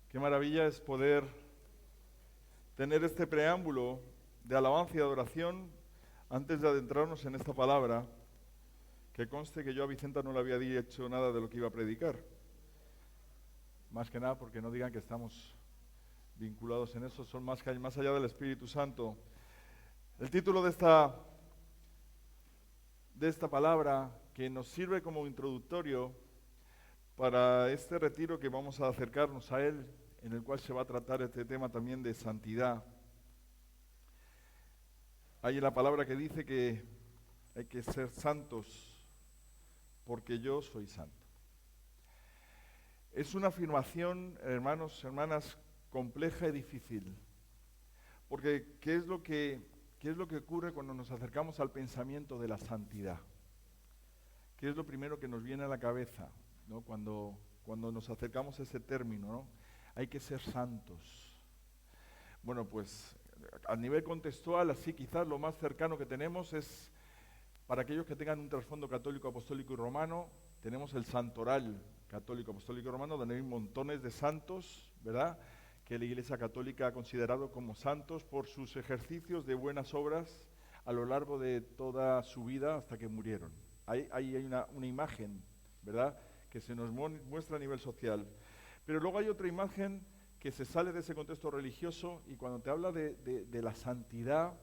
Qué maravilla es poder tener este preámbulo de alabanza y adoración antes de adentrarnos en esta palabra, que conste que yo a Vicenta no le había dicho nada de lo que iba a predicar. Más que nada porque no digan que estamos vinculados en eso, son más allá del Espíritu Santo. El título de esta palabra, que nos sirve como introductorio para este retiro que vamos a acercarnos a él, en el cual se va a tratar este tema también de santidad. Hay una palabra que dice que hay que ser santos porque yo soy santo. Es una afirmación, hermanos, hermanas, compleja y difícil. Porque ¿qué es lo que ocurre cuando nos acercamos al pensamiento de la santidad? ¿Qué es lo primero que nos viene a la cabeza, ¿no? Cuando nos acercamos a ese término, ¿no? Hay que ser santos. Bueno, pues a nivel contextual, así quizás lo más cercano que tenemos es, para aquellos que tengan un trasfondo católico, apostólico y romano, tenemos el santoral católico, apostólico y romano, donde hay montones de santos, ¿verdad?, que la Iglesia Católica ha considerado como santos por sus ejercicios de buenas obras a lo largo de toda su vida hasta que murieron. Ahí hay una imagen, ¿verdad?, que se nos muestra a nivel social. Pero luego hay otra imagen que se sale de ese contexto religioso y cuando te habla de la santidad,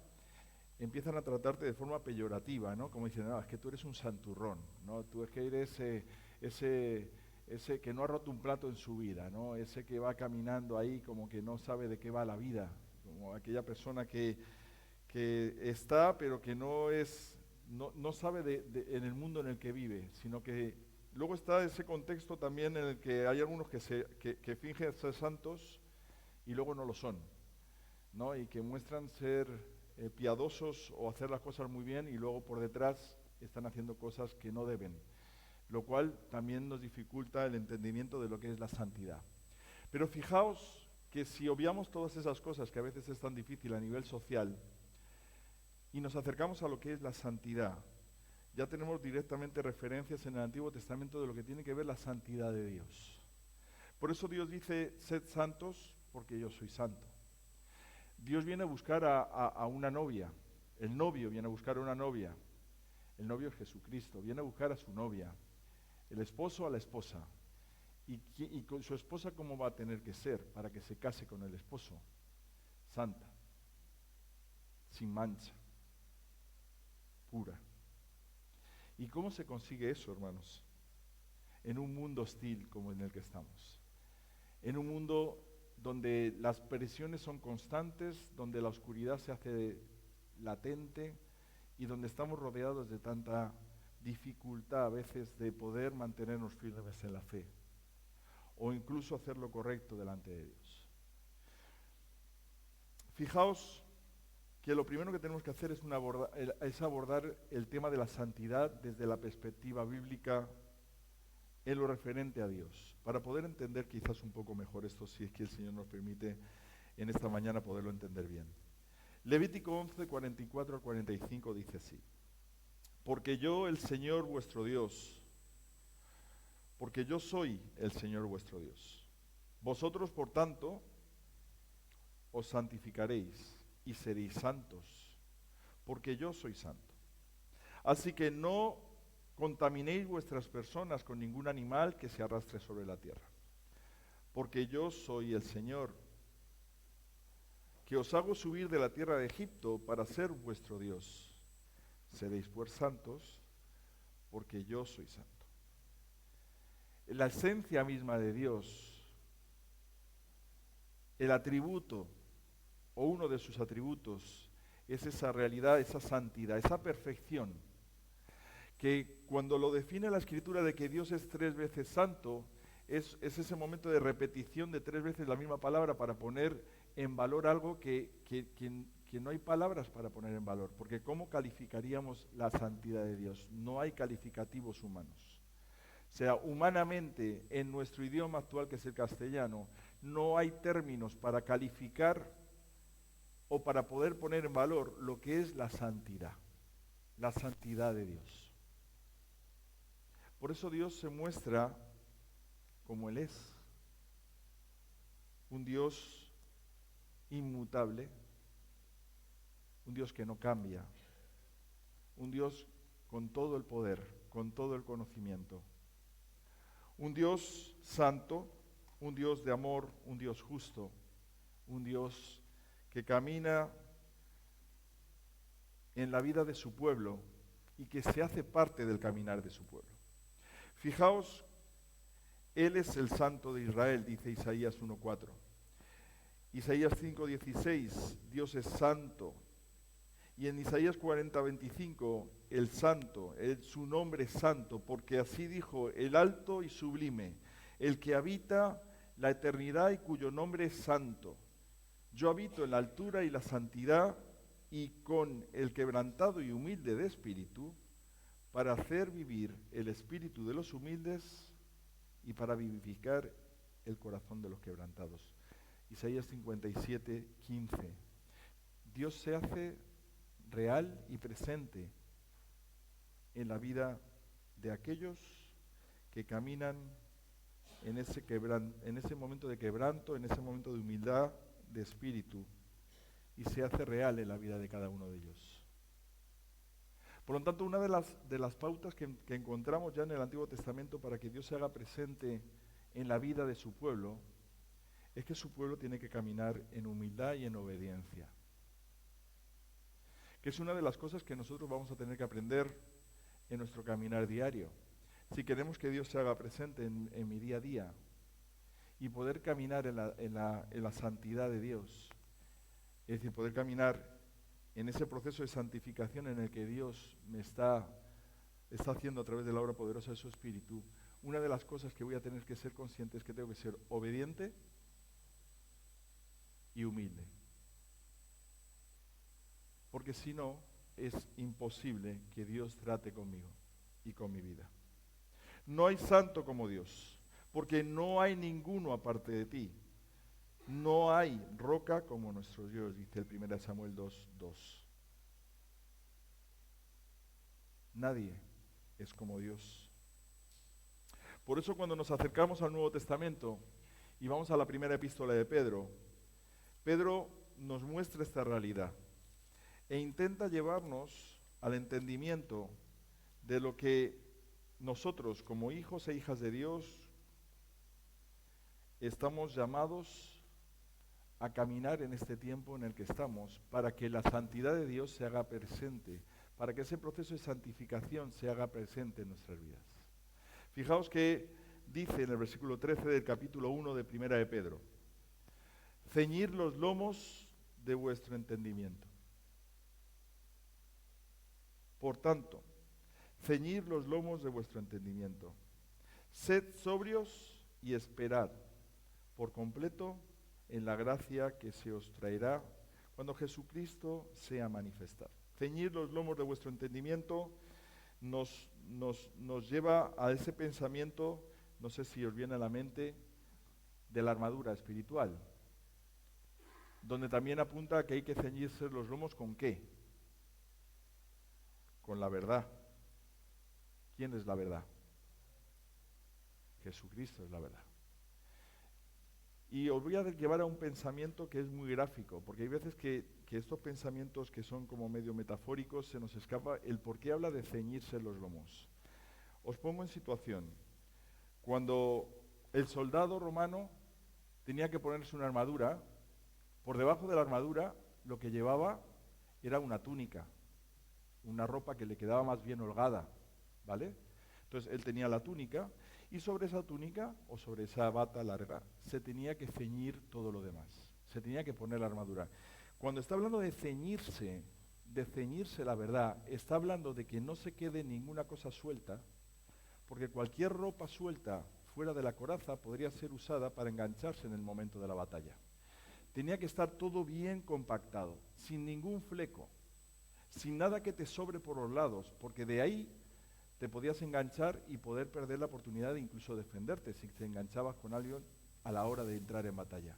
empiezan a tratarte de forma peyorativa, ¿no? Como dicen, no, es que tú eres un santurrón, ¿no? Tú es que eres ese que no ha roto un plato en su vida, ¿no? Ese que va caminando ahí como que no sabe de qué va la vida, como aquella persona que está, pero que no sabe en el mundo en el que vive, sino que luego está ese contexto también en el que hay algunos que fingen ser santos y luego no lo son, ¿no? Y que muestran ser piadosos o hacer las cosas muy bien y luego por detrás están haciendo cosas que no deben, lo cual también nos dificulta el entendimiento de lo que es la santidad. Pero fijaos que si obviamos todas esas cosas que a veces es tan difícil a nivel social y nos acercamos a lo que es la santidad, ya tenemos directamente referencias en el Antiguo Testamento de lo que tiene que ver la santidad de Dios. Por eso Dios dice, sed santos porque yo soy santo. Dios viene a buscar a una novia, el novio viene a buscar a una novia, el novio es Jesucristo, viene a buscar a su novia, el esposo a la esposa. ¿Y con su esposa cómo va a tener que ser para que se case con el esposo? Santa, sin mancha, pura. ¿Y cómo se consigue eso, hermanos? En un mundo hostil como en el que estamos. En un mundo donde las presiones son constantes, donde la oscuridad se hace latente y donde estamos rodeados de tanta dificultad a veces de poder mantenernos firmes en la fe o incluso hacer lo correcto delante de Dios. Fijaos que lo primero que tenemos que hacer es abordar el tema de la santidad desde la perspectiva bíblica en lo referente a Dios, para poder entender quizás un poco mejor esto, si es que el Señor nos permite en esta mañana poderlo entender bien. Levítico 11, 44 al 45 dice así: porque yo, el Señor vuestro Dios, porque yo soy el Señor vuestro Dios. Vosotros, por tanto, os santificaréis y seréis santos, porque yo soy santo. Así que no contaminéis vuestras personas con ningún animal que se arrastre sobre la tierra, porque yo soy el Señor, que os hago subir de la tierra de Egipto para ser vuestro Dios. Seréis pues santos, porque yo soy santo. La esencia misma de Dios, el atributo o uno de sus atributos es esa realidad, esa santidad, esa perfección, que cuando lo define la Escritura de que Dios es 3 veces santo, es ese momento de repetición de 3 veces la misma palabra para poner en valor algo que no hay palabras para poner en valor, porque ¿cómo calificaríamos la santidad de Dios? No hay calificativos humanos. O sea, humanamente, en nuestro idioma actual, que es el castellano, no hay términos para calificar o para poder poner en valor lo que es la santidad de Dios. Por eso Dios se muestra como Él es. un Dios inmutable, un Dios que no cambia, un Dios con todo el poder, con todo el conocimiento, un Dios santo, un Dios de amor, un Dios justo, un Dios que camina en la vida de su pueblo y que se hace parte del caminar de su pueblo. Fijaos, Él es el Santo de Israel, dice Isaías 1:4. Isaías 5:16, Dios es santo. Y en Isaías 40:25, el santo, su nombre es santo, porque así dijo el alto y sublime, el que habita la eternidad y cuyo nombre es santo. Yo habito en la altura y la santidad y con el quebrantado y humilde de espíritu, para hacer vivir el espíritu de los humildes y para vivificar el corazón de los quebrantados. Isaías 57:15. Dios se hace real y presente en la vida de aquellos que caminan en ese momento de quebranto, en ese momento de humildad de espíritu, y se hace real en la vida de cada uno de ellos. Por lo tanto, una de las pautas que encontramos ya en el Antiguo Testamento para que Dios se haga presente en la vida de su pueblo es que su pueblo tiene que caminar en humildad y en obediencia, que es una de las cosas que nosotros vamos a tener que aprender en nuestro caminar diario. Si queremos que Dios se haga presente en mi día a día y poder caminar en la santidad de Dios, es decir, poder caminar en ese proceso de santificación en el que Dios me está haciendo a través de la obra poderosa de su Espíritu, una de las cosas que voy a tener que ser consciente es que tengo que ser obediente y humilde. Porque si no, es imposible que Dios trate conmigo y con mi vida. No hay santo como Dios, porque no hay ninguno aparte de ti. No hay roca como nuestro Dios, dice el 1 Samuel 2:2. Nadie es como Dios. Por eso cuando nos acercamos al Nuevo Testamento y vamos a la primera epístola de Pedro, Pedro nos muestra esta realidad e intenta llevarnos al entendimiento de lo que nosotros como hijos e hijas de Dios estamos llamados a caminar en este tiempo en el que estamos, para que la santidad de Dios se haga presente, para que ese proceso de santificación se haga presente en nuestras vidas. Fijaos que dice en el versículo 13 del capítulo 1 de Primera de Pedro: ceñid los lomos de vuestro entendimiento. Por tanto, ceñid los lomos de vuestro entendimiento. Sed sobrios y esperad por completo en la gracia que se os traerá cuando Jesucristo sea manifestado. Ceñid los lomos de vuestro entendimiento nos lleva a ese pensamiento, no sé si os viene a la mente, de la armadura espiritual, donde también apunta a que hay que ceñirse los lomos ¿con qué? Con la verdad. ¿Quién es la verdad? Jesucristo es la verdad. Y os voy a llevar a un pensamiento que es muy gráfico, porque hay veces que estos pensamientos que son como medio metafóricos se nos escapa el por qué habla de ceñirse los lomos. Os pongo en situación. Cuando el soldado romano tenía que ponerse una armadura, por debajo de la armadura lo que llevaba era una túnica, una ropa que le quedaba más bien holgada, ¿vale? Entonces él tenía la túnica y sobre esa túnica o sobre esa bata larga se tenía que ceñir todo lo demás, se tenía que poner la armadura. Cuando está hablando de ceñirse la verdad, está hablando de que no se quede ninguna cosa suelta, porque cualquier ropa suelta fuera de la coraza podría ser usada para engancharse en el momento de la batalla. Tenía que estar todo bien compactado, sin ningún fleco, sin nada que te sobre por los lados, porque de ahí te podías enganchar y poder perder la oportunidad de incluso defenderte si te enganchabas con alguien a la hora de entrar en batalla.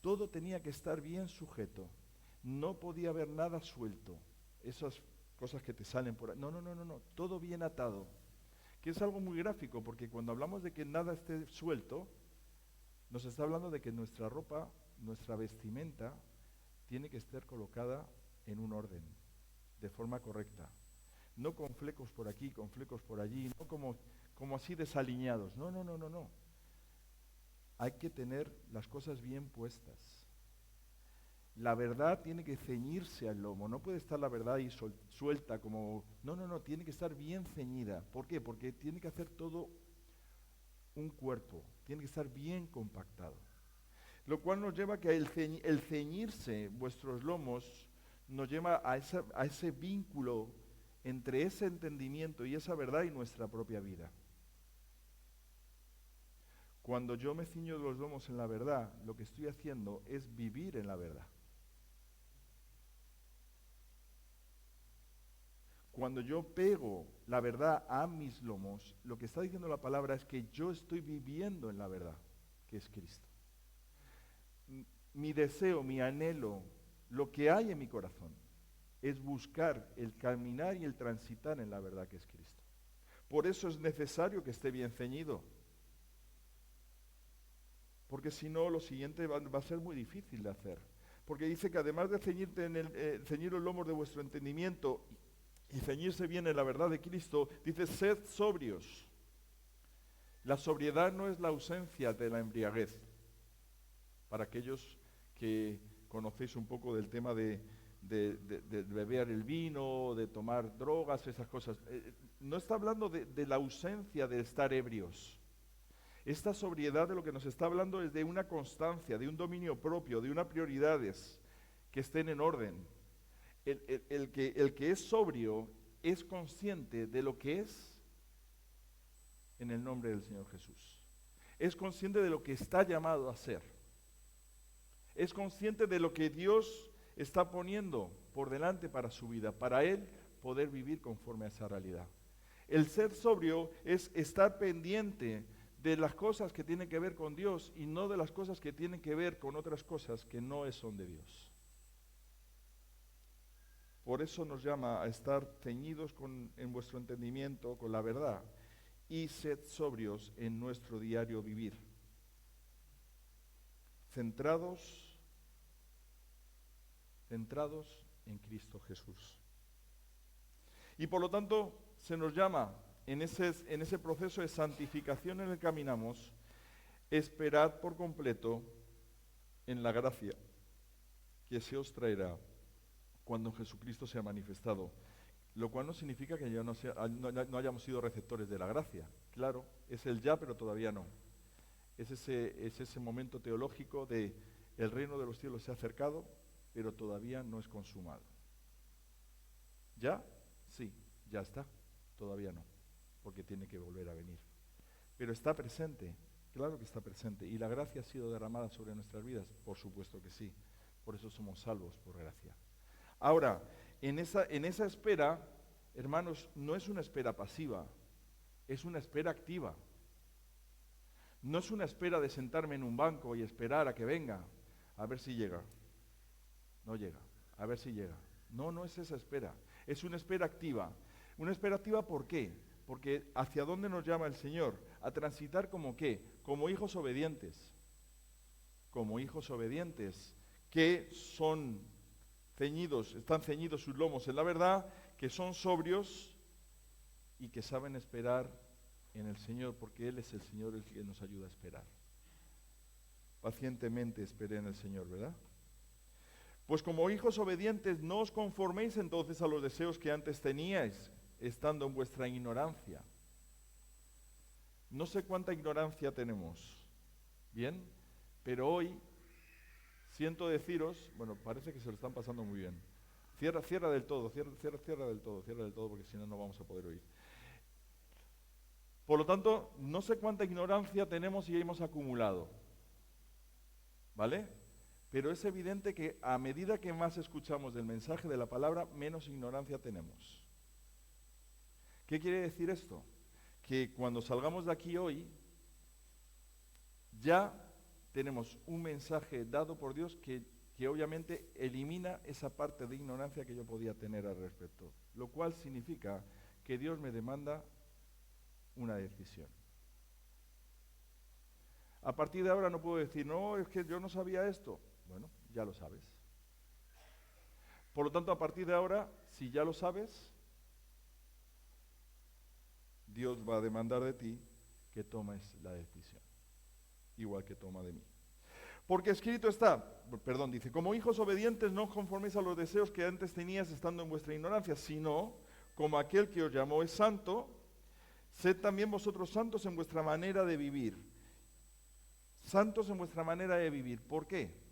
Todo tenía que estar bien sujeto, no podía haber nada suelto, esas cosas que te salen por ahí. No, todo bien atado, que es algo muy gráfico, porque cuando hablamos de que nada esté suelto, Nos está hablando de que nuestra ropa, nuestra vestimenta, tiene que estar colocada en un orden, de forma correcta. No con flecos por aquí, con flecos por allí, no como así desaliñados. No, no, no, no, no. Hay que tener las cosas bien puestas. La verdad tiene que ceñirse al lomo, no puede estar la verdad ahí suelta como... No, no, no, tiene que estar bien ceñida. ¿Por qué? Porque tiene que hacer todo un cuerpo, tiene que estar bien compactado. Lo cual nos lleva a que el ceñirse vuestros lomos nos lleva a ese vínculo entre ese entendimiento y esa verdad y nuestra propia vida. Cuando yo me ciño los lomos en la verdad, lo que estoy haciendo es vivir en la verdad. Cuando yo pego la verdad a mis lomos, lo que está diciendo la palabra es que yo estoy viviendo en la verdad, que es Cristo. Mi deseo, mi anhelo, lo que hay en mi corazón, es buscar el caminar y el transitar en la verdad que es Cristo. Por eso es necesario que esté bien ceñido. Porque si no, lo siguiente va a ser muy difícil de hacer. Porque dice que además de ceñir los lomos de vuestro entendimiento y ceñirse bien en la verdad de Cristo, dice, sed sobrios. La sobriedad no es la ausencia de la embriaguez. Para aquellos que conocéis un poco del tema de beber el vino, de tomar drogas, esas cosas. No está hablando de la ausencia de estar ebrios. Esta sobriedad de lo que nos está hablando es de una constancia, de un dominio propio, de unas prioridades que estén en orden. El que es sobrio es consciente de lo que es en el nombre del Señor Jesús. Es consciente de lo que está llamado a ser. Es consciente de lo que Dios está poniendo por delante para su vida, para él poder vivir conforme a esa realidad. El ser sobrio es estar pendiente de las cosas que tienen que ver con Dios y no de las cosas que tienen que ver con otras cosas que no son de Dios. Por eso nos llama a estar ceñidos en vuestro entendimiento, con la verdad, y sed sobrios en nuestro diario vivir. Centrados en Cristo Jesús. Y por lo tanto, se nos llama en ese proceso de santificación en el que caminamos, esperad por completo en la gracia que se os traerá cuando Jesucristo sea manifestado, lo cual no significa que ya no hayamos sido receptores de la gracia. Claro, es el ya, pero todavía no. Es ese momento teológico de el reino de los cielos se ha acercado, pero todavía no es consumado. ¿Ya? Sí, ya está. Todavía no, porque tiene que volver a venir. Pero está presente, claro que está presente. ¿Y la gracia ha sido derramada sobre nuestras vidas? Por supuesto que sí. Por eso somos salvos por gracia. Ahora, en esa espera, hermanos, no es una espera pasiva, es una espera activa. No es una espera de sentarme en un banco y esperar a que venga, a ver si llega. No llega, a ver si llega. No, no es esa espera, es una espera activa. Una espera activa, ¿por qué? Porque ¿hacia dónde nos llama el Señor? A transitar como ¿qué? Como hijos obedientes. Como hijos obedientes, que son están ceñidos sus lomos en la verdad, que son sobrios y que saben esperar en el Señor, porque Él es el Señor el que nos ayuda a esperar. Pacientemente esperé en el Señor, ¿verdad? Pues como hijos obedientes, no os conforméis entonces a los deseos que antes teníais, estando en vuestra ignorancia. No sé cuánta ignorancia tenemos, ¿bien? Pero hoy siento deciros, bueno, parece que se lo están pasando muy bien. Cierra del todo, cierra del todo, porque si no, no vamos a poder oír. Por lo tanto, no sé cuánta ignorancia tenemos y hemos acumulado, ¿vale? Pero es evidente que a medida que más escuchamos del mensaje de la palabra, menos ignorancia tenemos. ¿Qué quiere decir esto? Que cuando salgamos de aquí hoy, ya tenemos un mensaje dado por Dios que obviamente elimina esa parte de ignorancia que yo podía tener al respecto. Lo cual significa que Dios me demanda una decisión. A partir de ahora no puedo decir, no, es que yo no sabía esto. Bueno, ya lo sabes. Por lo tanto, a partir de ahora, si ya lo sabes, Dios va a demandar de ti que tomes la decisión, igual que toma de mí. Porque escrito está, dice, como hijos obedientes no os conforméis a los deseos que antes tenías estando en vuestra ignorancia, sino como aquel que os llamó es santo, sed también vosotros santos en vuestra manera de vivir. Santos en vuestra manera de vivir. ¿Por qué?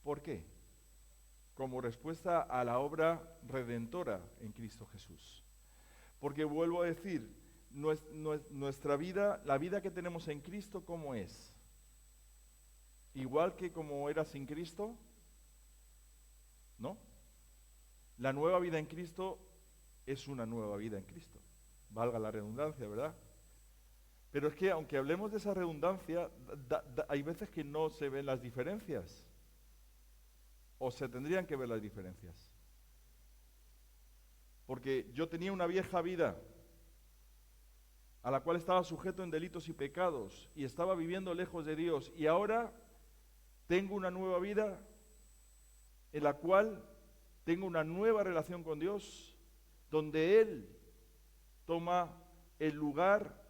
¿Por qué? Como respuesta a la obra redentora en Cristo Jesús. Porque vuelvo a decir, nuestra vida, la vida que tenemos en Cristo, ¿cómo es? ¿Igual que como era sin Cristo? ¿No? La nueva vida en Cristo es una nueva vida en Cristo. Valga la redundancia, ¿verdad? Pero es que aunque hablemos de esa redundancia, hay veces que no se ven las diferencias. O se tendrían que ver las diferencias. Porque yo tenía una vieja vida a la cual estaba sujeto en delitos y pecados y estaba viviendo lejos de Dios, y ahora tengo una nueva vida en la cual tengo una nueva relación con Dios, donde Él toma el lugar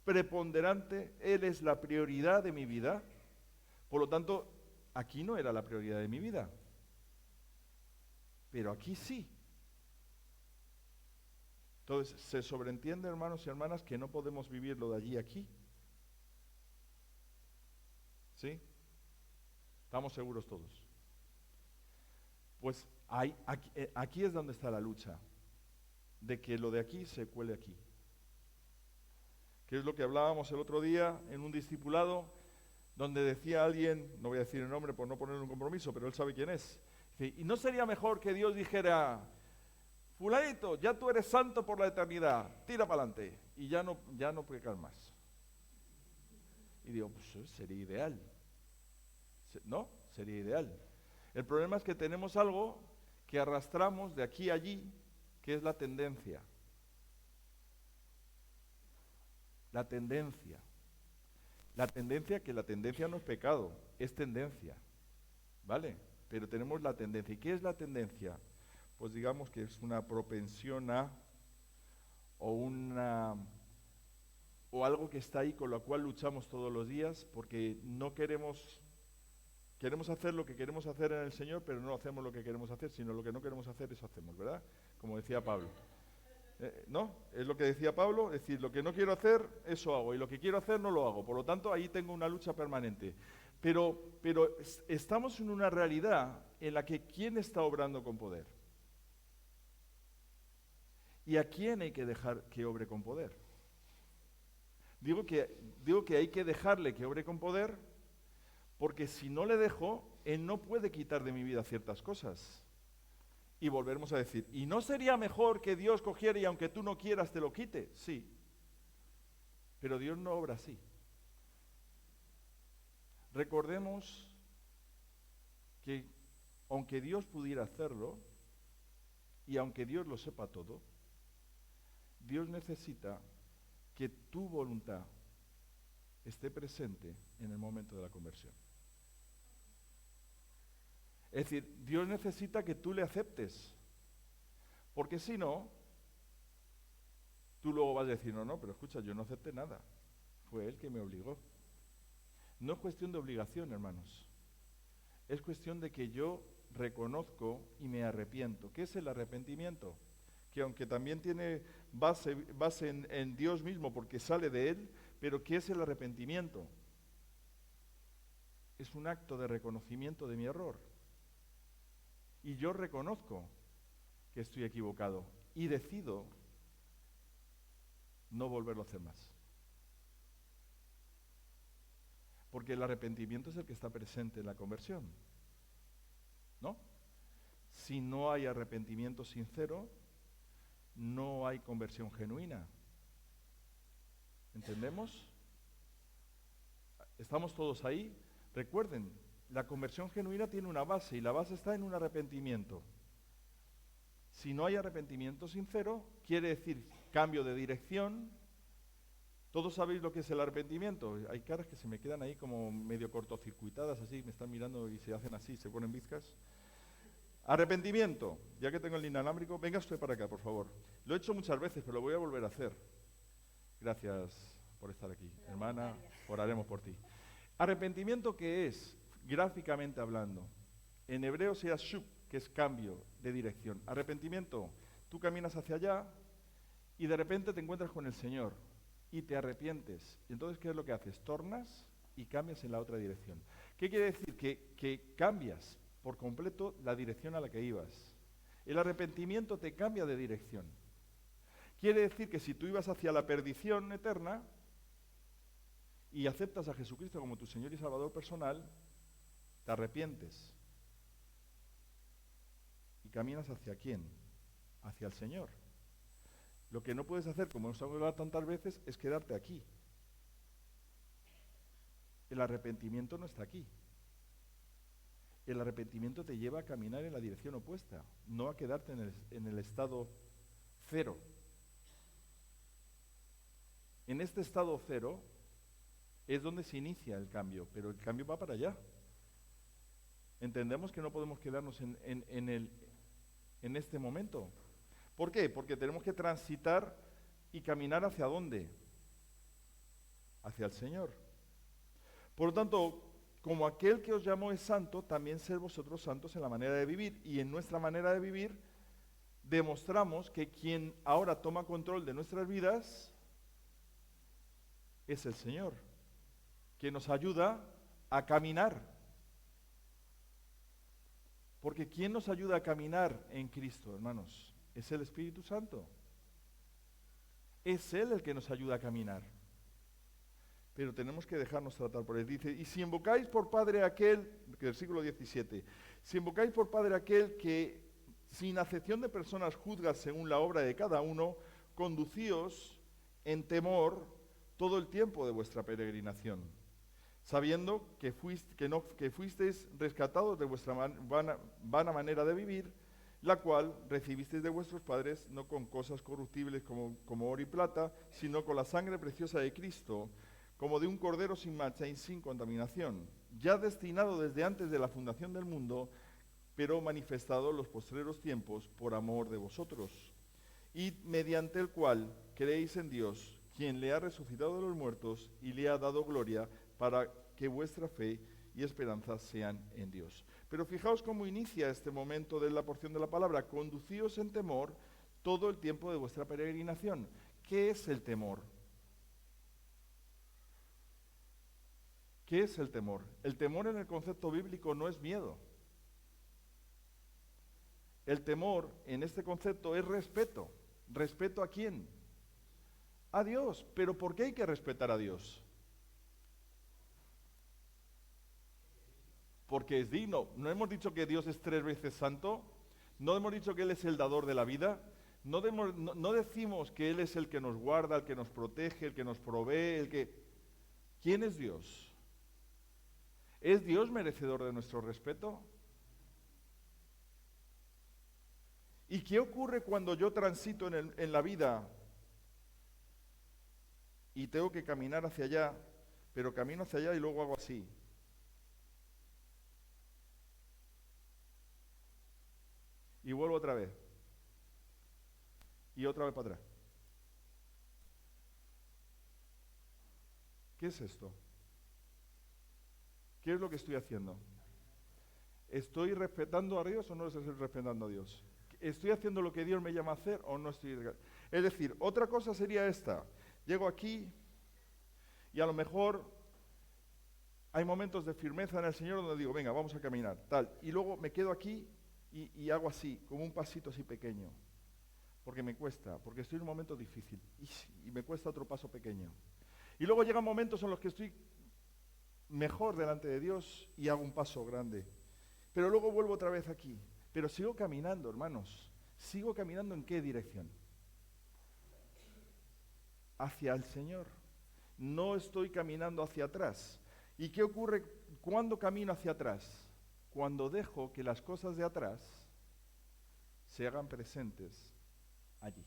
preponderante, Él es la prioridad de mi vida. Por lo tanto, aquí no era la prioridad de mi vida, pero aquí sí. Entonces, se sobreentiende, hermanos y hermanas, que no podemos vivirlo de allí a aquí. ¿Sí? ¿Estamos seguros todos? Pues aquí es donde está la lucha, de que lo de aquí se cuele aquí. Que es lo que hablábamos el otro día en un discipulado, donde decía alguien, no voy a decir el nombre por no poner un compromiso, pero él sabe quién es. Dice, ¿y no sería mejor que Dios dijera, fulanito, ya tú eres santo por la eternidad, tira para adelante y ya no pecas más? Y digo, pues sería ideal. ¿No? Sería ideal. El problema es que tenemos algo que arrastramos de aquí a allí, que es la tendencia. La tendencia. La tendencia no es pecado, es tendencia. ¿Vale? Pero tenemos la tendencia. ¿Y qué es la tendencia? Pues digamos que es una propensión a, o algo que está ahí con lo cual luchamos todos los días, porque no queremos hacer lo que queremos hacer en el Señor, pero no hacemos lo que queremos hacer, sino lo que no queremos hacer, eso hacemos, ¿verdad? Como decía Pablo. ¿No? Es lo que decía Pablo, es decir, lo que no quiero hacer, eso hago, y lo que quiero hacer no lo hago. Por lo tanto, ahí tengo una lucha permanente. Pero estamos en una realidad en la que ¿quién está obrando con poder? ¿Y a quién hay que dejar que obre con poder? Digo que hay que dejarle que obre con poder, porque si no le dejo, Él no puede quitar de mi vida ciertas cosas. Y volveremos a decir, ¿y no sería mejor que Dios cogiera y aunque tú no quieras te lo quite? Sí, pero Dios no obra así. Recordemos que aunque Dios pudiera hacerlo, y aunque Dios lo sepa todo, Dios necesita que tu voluntad esté presente en el momento de la conversión. Es decir, Dios necesita que tú le aceptes, porque si no, tú luego vas a decir, no, pero escucha, yo no acepté nada, fue Él que me obligó. No es cuestión de obligación, hermanos, es cuestión de que yo reconozco y me arrepiento. ¿Qué es el arrepentimiento? Que aunque también tiene base en Dios mismo, porque sale de Él, pero ¿qué es el arrepentimiento? Es un acto de reconocimiento de mi error. Y yo reconozco que estoy equivocado y decido no volverlo a hacer más. Porque el arrepentimiento es el que está presente en la conversión, ¿no? Si no hay arrepentimiento sincero, no hay conversión genuina. ¿Entendemos? ¿Estamos todos ahí? Recuerden, la conversión genuina tiene una base y la base está en un arrepentimiento. Si no hay arrepentimiento sincero, quiere decir cambio de dirección. ¿Todos sabéis lo que es el arrepentimiento? Hay caras que se me quedan ahí como medio cortocircuitadas, así, me están mirando y se hacen así, se ponen bizcas. Arrepentimiento, ya que tengo el inalámbrico, venga usted para acá, por favor. Lo he hecho muchas veces, pero lo voy a volver a hacer. Gracias por estar aquí. Hermana, oraremos por ti. Arrepentimiento, ¿qué es? Gráficamente hablando. En hebreo se llama shuk, que es cambio de dirección. Arrepentimiento, tú caminas hacia allá y de repente te encuentras con el Señor y te arrepientes. Y entonces, ¿qué es lo que haces? Tornas y cambias en la otra dirección. ¿Qué quiere decir? Que cambias por completo la dirección a la que ibas. El arrepentimiento te cambia de dirección. Quiere decir que si tú ibas hacia la perdición eterna y aceptas a Jesucristo como tu Señor y Salvador personal, te arrepientes. ¿Y caminas hacia quién? Hacia el Señor. Lo que no puedes hacer, como hemos hablado tantas veces, es quedarte aquí. El arrepentimiento no está aquí. El arrepentimiento te lleva a caminar en la dirección opuesta, no a quedarte en el estado cero. En este estado cero es donde se inicia el cambio, pero el cambio va para allá. Entendemos que no podemos quedarnos en este momento. ¿Por qué? Porque tenemos que transitar y caminar ¿hacia dónde? Hacia el Señor. Por lo tanto, como aquel que os llamó es santo, también sed vosotros santos en la manera de vivir. Y en nuestra manera de vivir demostramos que quien ahora toma control de nuestras vidas es el Señor, que nos ayuda a caminar. Porque ¿quién nos ayuda a caminar en Cristo, hermanos? Es el Espíritu Santo. Es Él el que nos ayuda a caminar. Pero tenemos que dejarnos tratar por Él. Dice, y si invocáis por Padre aquel, versículo 17, si invocáis por Padre aquel que sin acepción de personas juzga según la obra de cada uno, conducíos en temor todo el tiempo de vuestra peregrinación, sabiendo que fuisteis rescatados de vuestra vana manera de vivir, la cual recibisteis de vuestros padres, no con cosas corruptibles como oro y plata, sino con la sangre preciosa de Cristo, como de un cordero sin mancha y sin contaminación, ya destinado desde antes de la fundación del mundo, pero manifestado en los postreros tiempos por amor de vosotros, y mediante el cual creéis en Dios, quien le ha resucitado de los muertos y le ha dado gloria, para que vuestra fe y esperanza sean en Dios. Pero fijaos cómo inicia este momento de la porción de la palabra: conducíos en temor todo el tiempo de vuestra peregrinación. ¿Qué es el temor? ¿Qué es el temor? El temor en el concepto bíblico no es miedo. El temor en este concepto es respeto. ¿Respeto a quién? A Dios. ¿Pero por qué hay que respetar a Dios? Porque es digno. ¿No hemos dicho que Dios es 3 veces santo? ¿No hemos dicho que Él es el dador de la vida? ¿No decimos que Él es el que nos guarda, el que nos protege, el que nos provee, ¿Quién es Dios? ¿Es Dios merecedor de nuestro respeto? ¿Y qué ocurre cuando yo transito en la vida y tengo que caminar hacia allá, pero camino hacia allá y luego hago así? Y vuelvo otra vez. Y otra vez para atrás. ¿Qué es esto? ¿Qué es lo que estoy haciendo? ¿Estoy respetando a Dios o no estoy respetando a Dios? ¿Estoy haciendo lo que Dios me llama a hacer o no estoy? Es decir, otra cosa sería esta. Llego aquí y a lo mejor hay momentos de firmeza en el Señor donde digo, venga, vamos a caminar, tal. Y luego me quedo aquí y hago así, como un pasito así pequeño. Porque me cuesta, porque estoy en un momento difícil y me cuesta otro paso pequeño. Y luego llegan momentos en los que estoy mejor delante de Dios y hago un paso grande. Pero luego vuelvo otra vez aquí. Pero sigo caminando, hermanos. ¿Sigo caminando en qué dirección? Hacia el Señor. No estoy caminando hacia atrás. ¿Y qué ocurre cuando camino hacia atrás? Cuando dejo que las cosas de atrás se hagan presentes allí.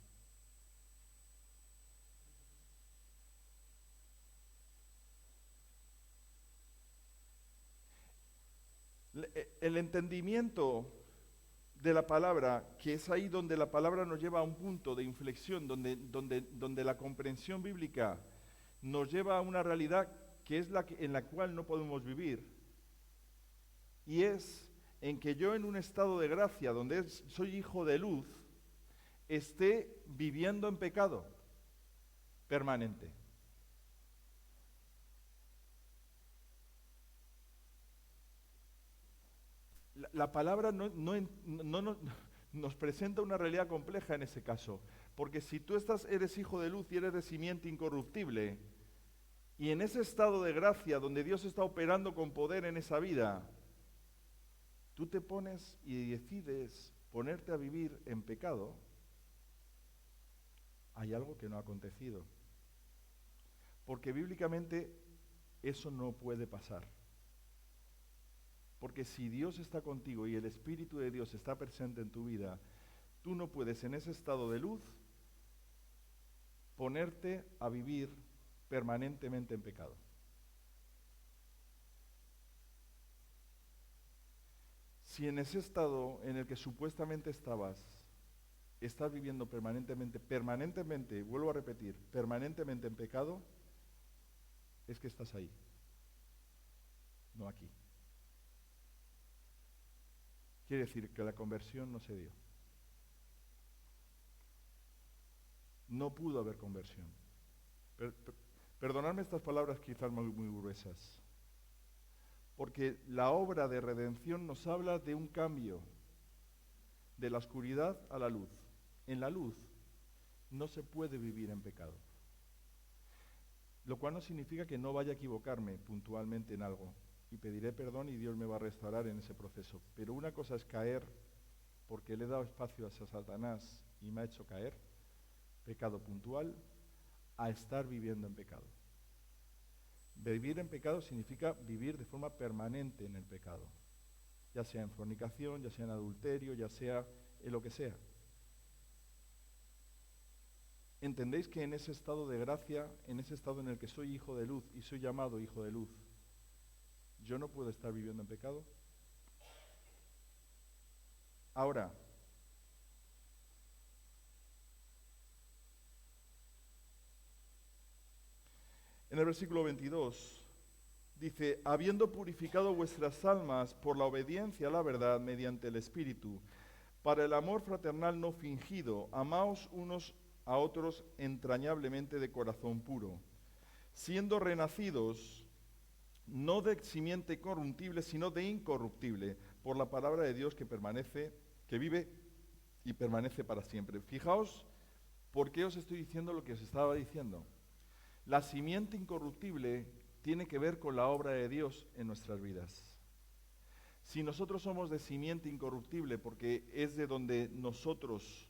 el entendimiento de la palabra, que es ahí donde la palabra nos lleva a un punto de inflexión, donde la comprensión bíblica nos lleva a una realidad que es en la cual no podemos vivir, y es en que yo, en un estado de gracia, donde soy hijo de luz, esté viviendo en pecado permanente. La palabra nos presenta una realidad compleja en ese caso, porque si tú eres hijo de luz y eres de simiente incorruptible, y en ese estado de gracia donde Dios está operando con poder en esa vida, tú te pones y decides ponerte a vivir en pecado, hay algo que no ha acontecido. Porque bíblicamente eso no puede pasar. Porque si Dios está contigo y el Espíritu de Dios está presente en tu vida, tú no puedes en ese estado de luz ponerte a vivir permanentemente en pecado. Si en ese estado en el que supuestamente estás viviendo permanentemente, vuelvo a repetir, permanentemente en pecado, es que estás ahí, no aquí. Quiere decir que la conversión no se dio. No pudo haber conversión. Perdonadme estas palabras quizás muy gruesas, porque la obra de redención nos habla de un cambio de la oscuridad a la luz. En la luz no se puede vivir en pecado, lo cual no significa que no vaya a equivocarme puntualmente en algo, y pediré perdón y Dios me va a restaurar en ese proceso. Pero una cosa es caer porque le he dado espacio a Satanás y me ha hecho caer, pecado puntual, a estar viviendo en pecado. Vivir en pecado significa vivir de forma permanente en el pecado, ya sea en fornicación, ya sea en adulterio, ya sea en lo que sea. ¿Entendéis que en ese estado de gracia, en ese estado en el que soy hijo de luz y soy llamado hijo de luz, yo no puedo estar viviendo en pecado? Ahora, en el versículo 22 dice: habiendo purificado vuestras almas por la obediencia a la verdad mediante el Espíritu, para el amor fraternal no fingido, amaos unos a otros entrañablemente de corazón puro, siendo renacidos no de simiente corruptible, sino de incorruptible, por la palabra de Dios que vive y permanece para siempre. Fijaos por qué os estoy diciendo lo que os estaba diciendo. La simiente incorruptible tiene que ver con la obra de Dios en nuestras vidas. Si nosotros somos de simiente incorruptible, porque es de donde nosotros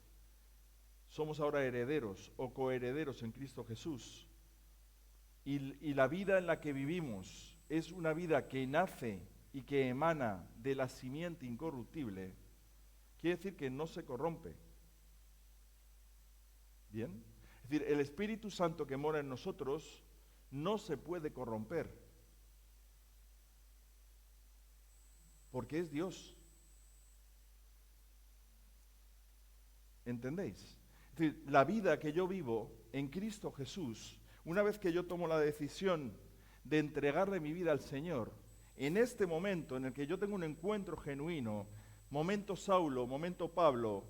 somos ahora herederos o coherederos en Cristo Jesús, y la vida en la que vivimos es una vida que nace y que emana de la simiente incorruptible, quiere decir que no se corrompe. ¿Bien? Es decir, el Espíritu Santo que mora en nosotros no se puede corromper, porque es Dios. ¿Entendéis? Es decir, la vida que yo vivo en Cristo Jesús, una vez que yo tomo la decisión de entregarle mi vida al Señor, en este momento en el que yo tengo un encuentro genuino, momento Saulo, momento Pablo,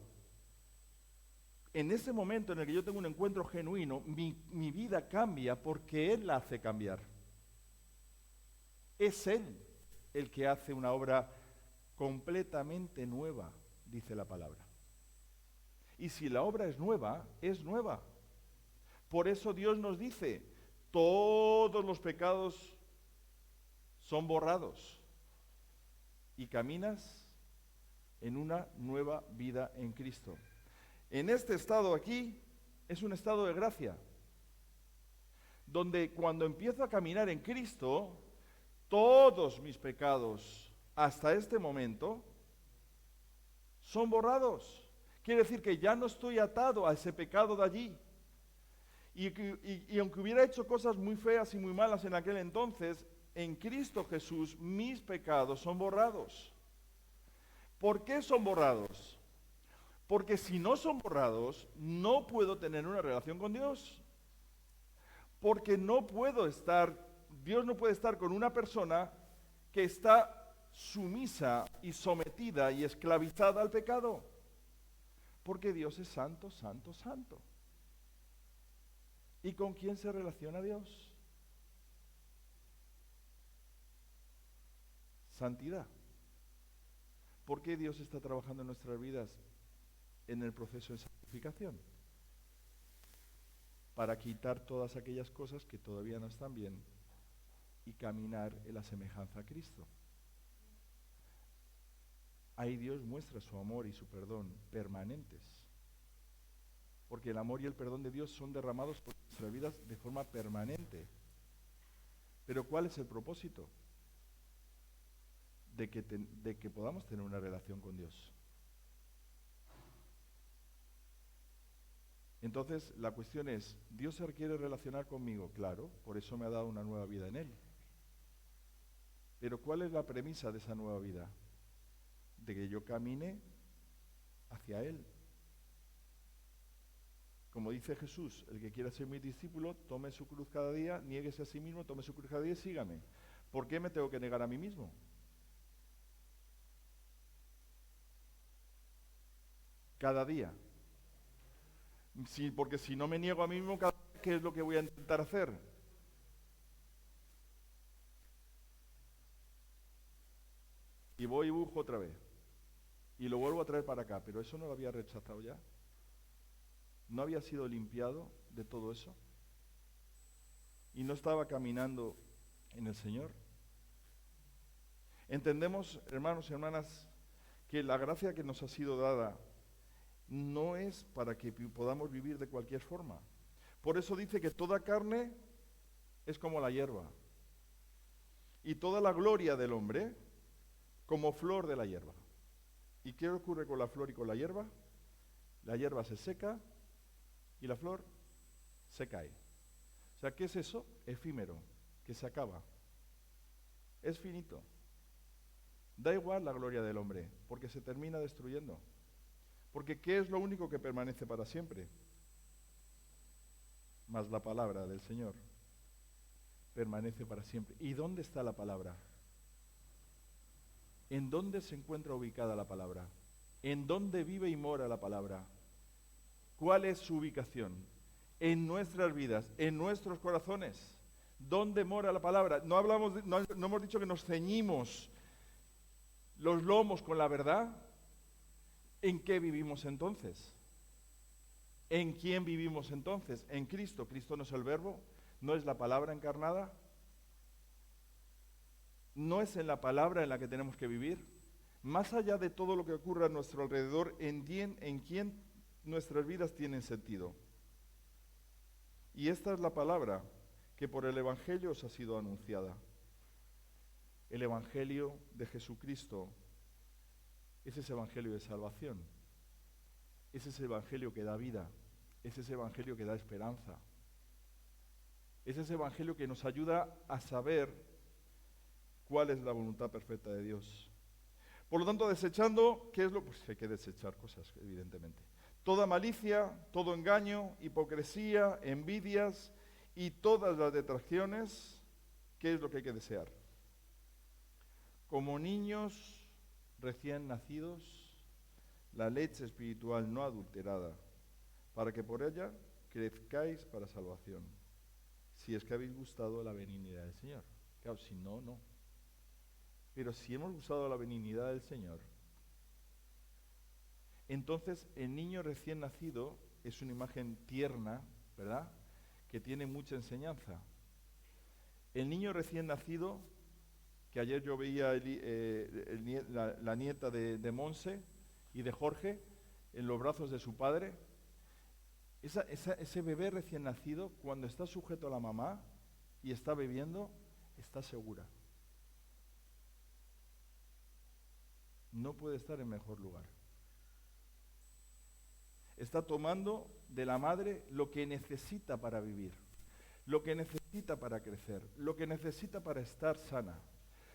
en ese momento en el que yo tengo un encuentro genuino, mi vida cambia porque Él la hace cambiar. Es Él el que hace una obra completamente nueva, dice la palabra. Y si la obra es nueva, es nueva. Por eso Dios nos dice: todos los pecados son borrados y caminas en una nueva vida en Cristo. En este estado aquí es un estado de gracia, donde cuando empiezo a caminar en Cristo, todos mis pecados hasta este momento son borrados. Quiere decir que ya no estoy atado a ese pecado de allí. Y aunque hubiera hecho cosas muy feas y muy malas en aquel entonces, en Cristo Jesús mis pecados son borrados. ¿Por qué son borrados? Porque si no son borrados, no puedo tener una relación con Dios. Porque Dios no puede estar con una persona que está sumisa y sometida y esclavizada al pecado. Porque Dios es santo, santo, santo. ¿Y con quién se relaciona Dios? Santidad. ¿Por qué Dios está trabajando en nuestras vidas en el proceso de santificación? Para quitar todas aquellas cosas que todavía no están bien y caminar en la semejanza a Cristo. Ahí Dios muestra su amor y su perdón permanentes. Porque el amor y el perdón de Dios son derramados por nuestras vidas de forma permanente. Pero ¿cuál es el propósito? De que podamos tener una relación con Dios. Entonces, la cuestión es, ¿Dios se quiere relacionar conmigo? Claro, por eso me ha dado una nueva vida en Él. Pero ¿cuál es la premisa de esa nueva vida? De que yo camine hacia Él. Como dice Jesús, el que quiera ser mi discípulo, tome su cruz cada día, niéguese a sí mismo, tome su cruz cada día y sígame. ¿Por qué me tengo que negar a mí mismo? Cada día. Porque si no me niego a mí mismo, ¿qué es lo que voy a intentar hacer? Y voy y busco otra vez. Y lo vuelvo a traer para acá. Pero eso no lo había rechazado ya. ¿No había sido limpiado de todo eso? ¿Y no estaba caminando en el Señor? Entendemos, hermanos y hermanas, que la gracia que nos ha sido dada no es para que podamos vivir de cualquier forma. Por eso dice que toda carne es como la hierba. Y toda la gloria del hombre como flor de la hierba. ¿Y qué ocurre con la flor y con la hierba? La hierba se seca y la flor se cae. O sea, ¿qué es eso? Efímero, que se acaba. Es finito. Da igual la gloria del hombre, porque se termina destruyendo. Porque ¿qué es lo único que permanece para siempre? Mas la palabra del Señor permanece para siempre. ¿Y dónde está la palabra? ¿En dónde se encuentra ubicada la palabra? ¿En dónde vive y mora la palabra? ¿Cuál es su ubicación? En nuestras vidas, en nuestros corazones. ¿Dónde mora la palabra? No hemos dicho que nos ceñimos los lomos con la verdad. ¿En qué vivimos entonces? ¿En quién vivimos entonces? En Cristo. ¿Cristo no es el verbo? ¿No es la palabra encarnada? ¿No es en la palabra en la que tenemos que vivir? Más allá de todo lo que ocurre a nuestro alrededor, ¿en quién nuestras vidas tienen sentido? Y esta es la palabra que por el Evangelio os ha sido anunciada. El Evangelio de Jesucristo. Ese es Evangelio de salvación. Ese es el Evangelio que da vida. Ese es el Evangelio que da esperanza. Ese es el Evangelio que nos ayuda a saber cuál es la voluntad perfecta de Dios. Por lo tanto, desechando, ¿qué es lo? Pues hay que desechar cosas, evidentemente. Toda malicia, todo engaño, hipocresía, envidias y todas las detracciones, ¿qué es lo que hay que desear? Como niños recién nacidos, la leche espiritual no adulterada, para que por ella crezcáis para salvación, si es que habéis gustado la benignidad del Señor. Claro, si no, no. Pero si hemos gustado la benignidad del Señor, entonces el niño recién nacido es una imagen tierna, ¿verdad?, que tiene mucha enseñanza. El niño recién nacido, que ayer yo veía la nieta de Monse y de Jorge en los brazos de su padre, ese bebé recién nacido, cuando está sujeto a la mamá y está bebiendo, está segura. No puede estar en mejor lugar. Está tomando de la madre lo que necesita para vivir, lo que necesita para crecer, lo que necesita para estar sana.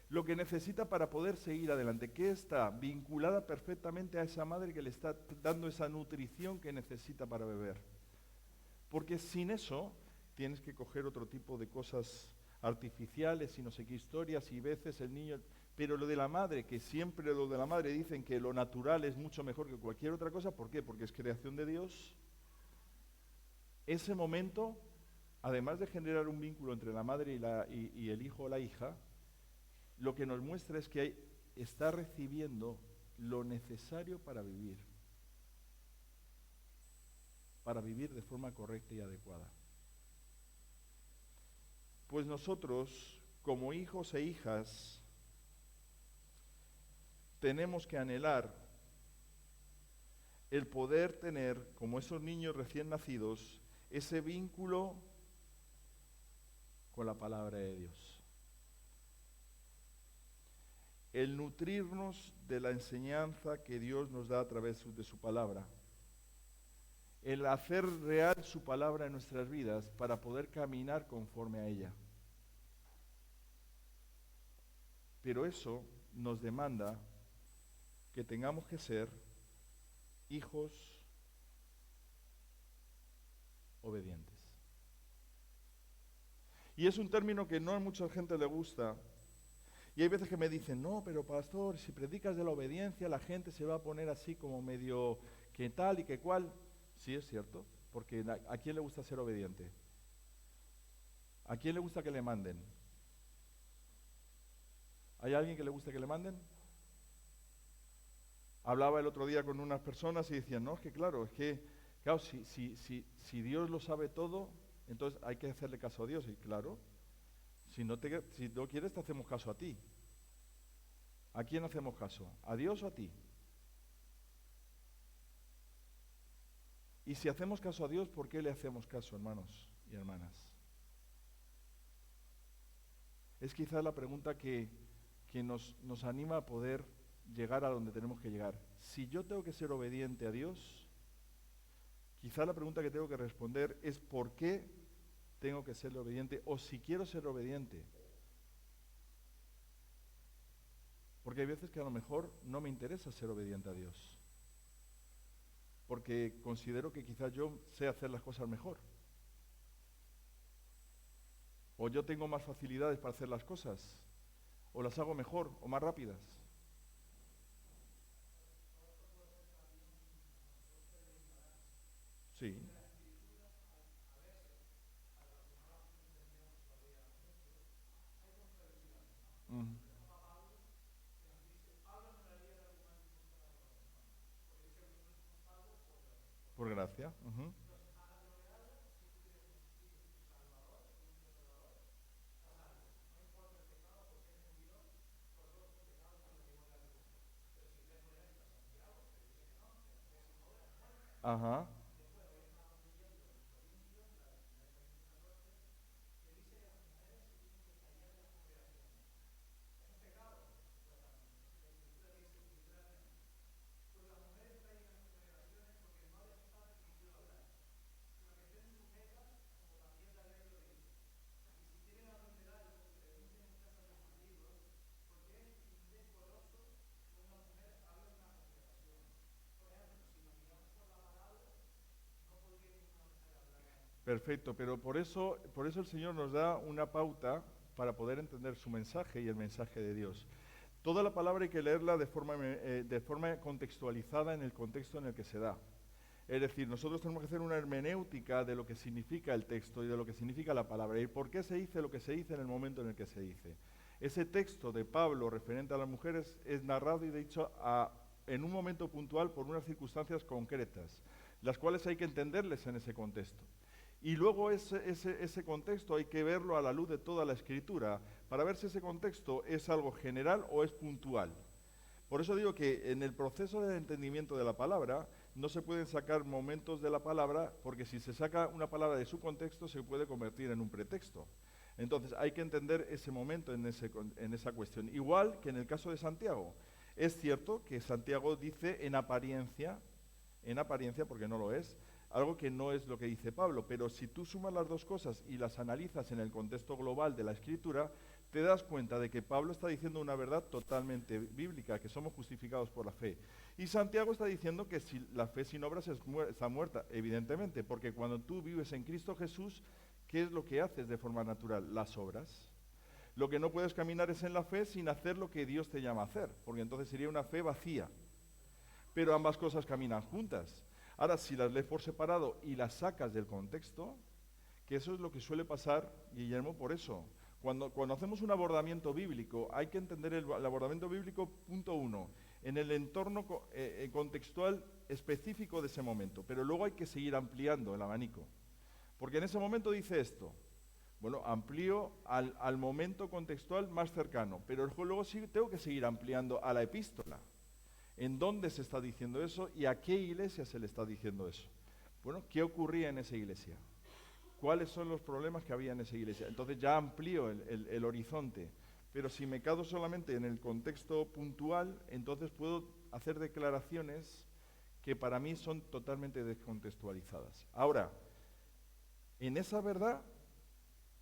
lo que necesita para poder seguir adelante, que está vinculada perfectamente a esa madre que le está dando esa nutrición que necesita para beber. Porque sin eso tienes que coger otro tipo de cosas artificiales y no sé qué historias y veces el niño... Pero lo de la madre, que siempre lo de la madre dicen que lo natural es mucho mejor que cualquier otra cosa, ¿por qué? Porque es creación de Dios. Ese momento, además de generar un vínculo entre la madre y el hijo o la hija, lo que nos muestra es que está recibiendo lo necesario para vivir de forma correcta y adecuada. Pues nosotros, como hijos e hijas, tenemos que anhelar el poder tener, como esos niños recién nacidos, ese vínculo con la palabra de Dios. El nutrirnos de la enseñanza que Dios nos da a través de su palabra. El hacer real su palabra en nuestras vidas para poder caminar conforme a ella. Pero eso nos demanda que tengamos que ser hijos obedientes. Y es un término que no a mucha gente le gusta. Y hay veces que me dicen, no, pero pastor, si predicas de la obediencia, la gente se va a poner así como medio que tal y que cual. Sí, es cierto, porque ¿a quién le gusta ser obediente? ¿A quién le gusta que le manden? ¿Hay alguien que le gusta que le manden? Hablaba el otro día con unas personas y decían, no, es que claro, si Dios lo sabe todo, entonces hay que hacerle caso a Dios. Y claro, si no quieres, te hacemos caso a ti. ¿A quién hacemos caso? ¿A Dios o a ti? Y si hacemos caso a Dios, ¿por qué le hacemos caso, hermanos y hermanas? Es quizás la pregunta que nos anima a poder llegar a donde tenemos que llegar. Si yo tengo que ser obediente a Dios, quizá la pregunta que tengo que responder es ¿por qué tengo que ser obediente? O si quiero ser obediente. Porque hay veces que a lo mejor no me interesa ser obediente a Dios. Porque considero que quizás yo sé hacer las cosas mejor. O yo tengo más facilidades para hacer las cosas. O las hago mejor o más rápidas. Sí. Mm. Por gracia. Ujú. Ajá. Perfecto, pero por eso el Señor nos da una pauta para poder entender su mensaje y el mensaje de Dios. Toda la palabra hay que leerla de forma contextualizada en el contexto en el que se da. Es decir, nosotros tenemos que hacer una hermenéutica de lo que significa el texto y de lo que significa la palabra y por qué se dice lo que se dice en el momento en el que se dice. Ese texto de Pablo referente a las mujeres es narrado y dicho en un momento puntual por unas circunstancias concretas, las cuales hay que entenderles en ese contexto. Y luego ese contexto hay que verlo a la luz de toda la Escritura para ver si ese contexto es algo general o es puntual. Por eso digo que en el proceso de entendimiento de la palabra no se pueden sacar momentos de la palabra, porque si se saca una palabra de su contexto se puede convertir en un pretexto. Entonces hay que entender ese momento en esa cuestión. Igual que en el caso de Santiago. Es cierto que Santiago dice en apariencia porque no lo es, algo que no es lo que dice Pablo, pero si tú sumas las dos cosas y las analizas en el contexto global de la Escritura, te das cuenta de que Pablo está diciendo una verdad totalmente bíblica, que somos justificados por la fe. Y Santiago está diciendo que si la fe sin obras está muerta, evidentemente, porque cuando tú vives en Cristo Jesús, ¿qué es lo que haces de forma natural? Las obras. Lo que no puedes caminar es en la fe sin hacer lo que Dios te llama a hacer, porque entonces sería una fe vacía. Pero ambas cosas caminan juntas. Ahora, si las lees por separado y las sacas del contexto, que eso es lo que suele pasar, Guillermo, por eso. Cuando hacemos un abordamiento bíblico, hay que entender el abordamiento bíblico, punto uno, en el entorno contextual específico de ese momento. Pero luego hay que seguir ampliando el abanico. Porque en ese momento dice esto. Bueno, amplío al momento contextual más cercano, pero luego sí tengo que seguir ampliando a la epístola. ¿En dónde se está diciendo eso y a qué iglesia se le está diciendo eso? Bueno, ¿qué ocurría en esa iglesia? ¿Cuáles son los problemas que había en esa iglesia? Entonces ya amplío el horizonte, pero si me quedo solamente en el contexto puntual, entonces puedo hacer declaraciones que para mí son totalmente descontextualizadas. Ahora, en esa verdad,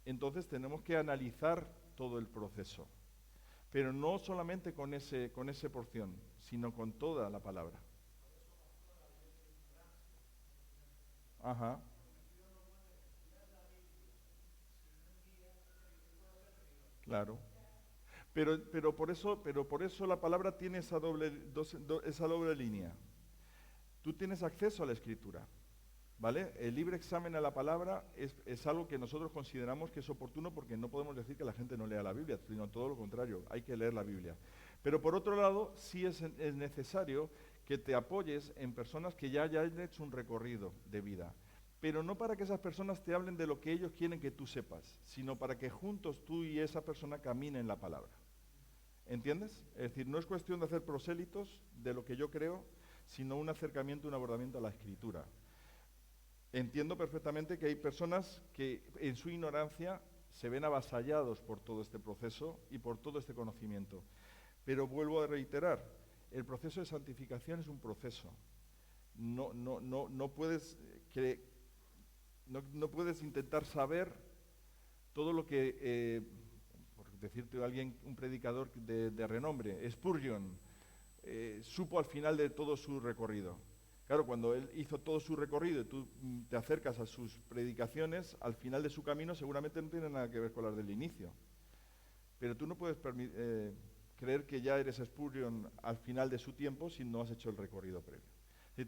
entonces tenemos que analizar todo el proceso, pero no solamente con ese porción, sino con toda la palabra. Ajá, claro. Pero por eso la palabra tiene esa doble línea. Tú tienes acceso a la escritura, ¿vale? El libre examen a la palabra es algo que nosotros consideramos que es oportuno porque no podemos decir que la gente no lea la Biblia, sino todo lo contrario, hay que leer la Biblia. Pero por otro lado, sí es necesario que te apoyes en personas que ya hayan hecho un recorrido de vida. Pero no para que esas personas te hablen de lo que ellos quieren que tú sepas, sino para que juntos tú y esa persona caminen la palabra. ¿Entiendes? Es decir, no es cuestión de hacer prosélitos de lo que yo creo, sino un acercamiento, un abordamiento a la escritura. Entiendo perfectamente que hay personas que en su ignorancia se ven avasallados por todo este proceso y por todo este conocimiento. Pero vuelvo a reiterar, el proceso de santificación es un proceso. No puedes, no puedes intentar saber todo lo que, por decirte alguien, un predicador de renombre, Spurgeon, supo al final de todo su recorrido. Claro, cuando él hizo todo su recorrido y tú te acercas a sus predicaciones, al final de su camino seguramente no tiene nada que ver con las del inicio. Pero tú no puedes creer que ya eres Spurgeon al final de su tiempo si no has hecho el recorrido previo.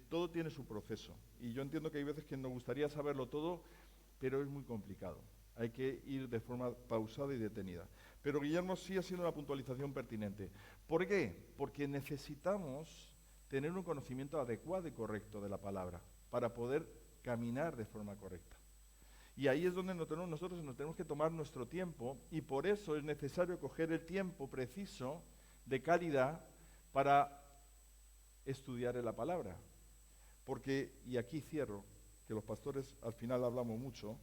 Todo tiene su proceso. Y yo entiendo que hay veces que nos gustaría saberlo todo, pero es muy complicado. Hay que ir de forma pausada y detenida. Pero Guillermo sí ha sido una puntualización pertinente. ¿Por qué? Porque necesitamos tener un conocimiento adecuado y correcto de la palabra para poder caminar de forma correcta. Y ahí es donde nosotros nos tenemos que tomar nuestro tiempo y por eso es necesario coger el tiempo preciso de calidad para estudiar la palabra. Porque, y aquí cierro, que los pastores al final hablamos mucho,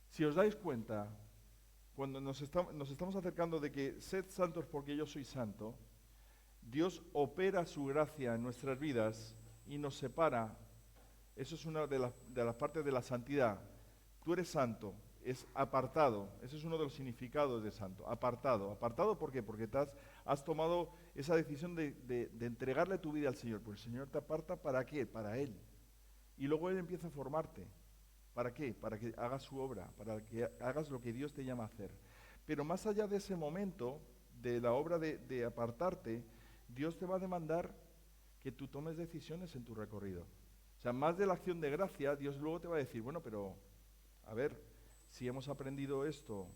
si os dais cuenta, cuando nos estamos acercando de que sed santos porque yo soy santo, Dios opera su gracia en nuestras vidas y nos separa. Eso es una de las partes de la santidad. Tú eres santo, es apartado. Ese es uno de los significados de santo. Apartado. ¿Apartado por qué? Porque has tomado esa decisión de entregarle tu vida al Señor. Pues el Señor te aparta ¿para qué? Para Él. Y luego Él empieza a formarte. ¿Para qué? Para que hagas su obra, para que hagas lo que Dios te llama a hacer. Pero más allá de ese momento, de la obra de apartarte, Dios te va a demandar que tú tomes decisiones en tu recorrido. O sea, más de la acción de gracia, Dios luego te va a decir, bueno, pero, a ver, si hemos aprendido esto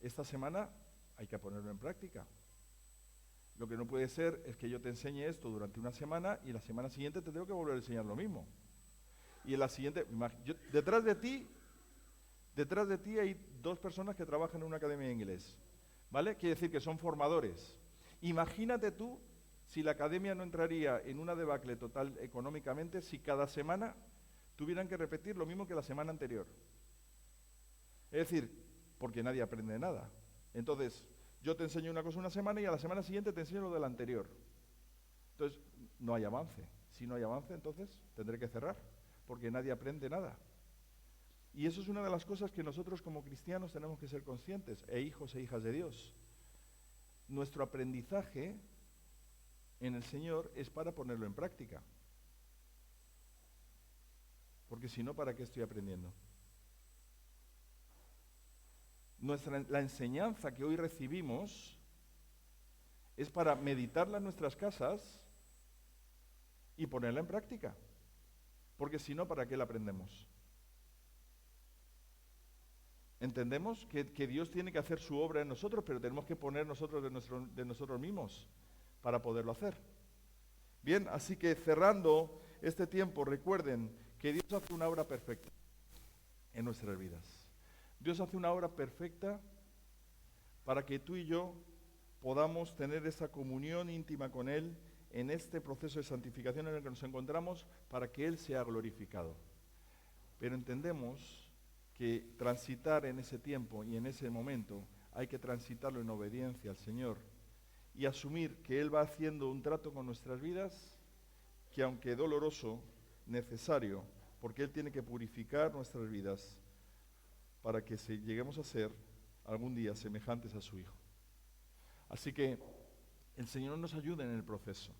esta semana, hay que ponerlo en práctica. Lo que no puede ser es que yo te enseñe esto durante una semana y la semana siguiente te tengo que volver a enseñar lo mismo. Y en la siguiente, detrás de ti hay 2 personas que trabajan en una academia de inglés, ¿vale? Quiere decir que son formadores. Imagínate tú si la academia no entraría en una debacle total económicamente si cada semana tuvieran que repetir lo mismo que la semana anterior. Es decir, porque nadie aprende nada. Entonces, yo te enseño una cosa una semana y a la semana siguiente te enseño lo de la anterior. Entonces, no hay avance. Si no hay avance, entonces tendré que cerrar, porque nadie aprende nada. Y eso es una de las cosas que nosotros como cristianos tenemos que ser conscientes, hijos e hijas de Dios. Nuestro aprendizaje en el Señor es para ponerlo en práctica. Porque si no, ¿para qué estoy aprendiendo? La enseñanza que hoy recibimos es para meditarla en nuestras casas y ponerla en práctica. Porque si no, ¿para qué la aprendemos? Entendemos que Dios tiene que hacer su obra en nosotros, pero tenemos que poner nosotros de nosotros mismos para poderlo hacer. Bien, así que cerrando este tiempo, recuerden que Dios hace una obra perfecta en nuestras vidas. Dios hace una obra perfecta para que tú y yo podamos tener esa comunión íntima con Él en este proceso de santificación en el que nos encontramos, para que Él sea glorificado. Pero entendemos que transitar en ese tiempo y en ese momento hay que transitarlo en obediencia al Señor y asumir que Él va haciendo un trato con nuestras vidas que, aunque doloroso, necesario, porque Él tiene que purificar nuestras vidas para que lleguemos a ser algún día semejantes a su Hijo. Así que el Señor nos ayuda en el proceso.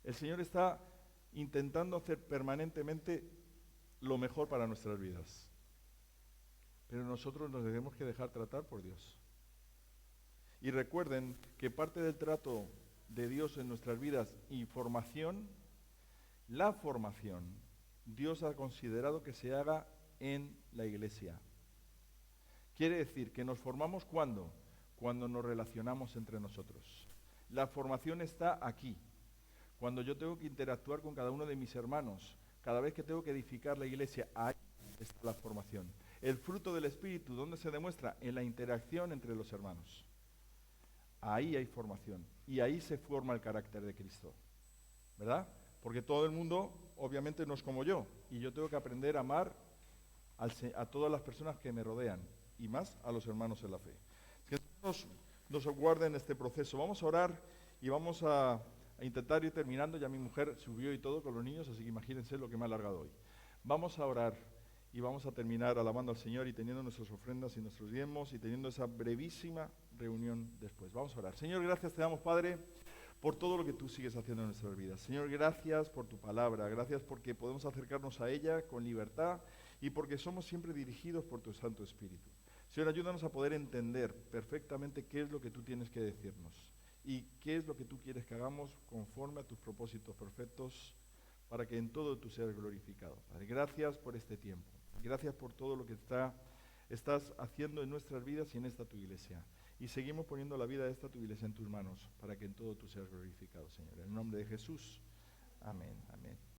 El Señor está intentando hacer permanentemente lo mejor para nuestras vidas. Pero nosotros nos tenemos que dejar tratar por Dios. Y recuerden que parte del trato de Dios en nuestras vidas y formación, la formación, Dios ha considerado que se haga en la iglesia. Quiere decir que nos formamos ¿cuándo? Cuando nos relacionamos entre nosotros. La formación está aquí. Cuando yo tengo que interactuar con cada uno de mis hermanos, cada vez que tengo que edificar la iglesia, ahí está la formación. El fruto del Espíritu, ¿dónde se demuestra? En la interacción entre los hermanos. Ahí hay formación y ahí se forma el carácter de Cristo, ¿verdad? Porque todo el mundo obviamente no es como yo y yo tengo que aprender a amar a todas las personas que me rodean y más a los hermanos en la fe. Que nos guarden este proceso. Vamos a orar y vamos a intentar ir terminando. Ya mi mujer subió y todo con los niños, así que imagínense lo que me ha alargado hoy. Vamos a orar y vamos a terminar alabando al Señor y teniendo nuestras ofrendas y nuestros diezmos y teniendo esa brevísima reunión después. Vamos a orar. Señor, gracias te damos, Padre, por todo lo que tú sigues haciendo en nuestras vidas. Señor, gracias por tu palabra, gracias porque podemos acercarnos a ella con libertad y porque somos siempre dirigidos por tu Santo Espíritu. Señor, ayúdanos a poder entender perfectamente qué es lo que tú tienes que decirnos y qué es lo que tú quieres que hagamos conforme a tus propósitos perfectos para que en todo tú seas glorificado. Padre, gracias por este tiempo. Gracias por todo lo que estás haciendo en nuestras vidas y en esta tu iglesia. Y seguimos poniendo la vida de esta tu iglesia en tus manos para que en todo tú seas glorificado, Señor. En el nombre de Jesús. Amén. Amén.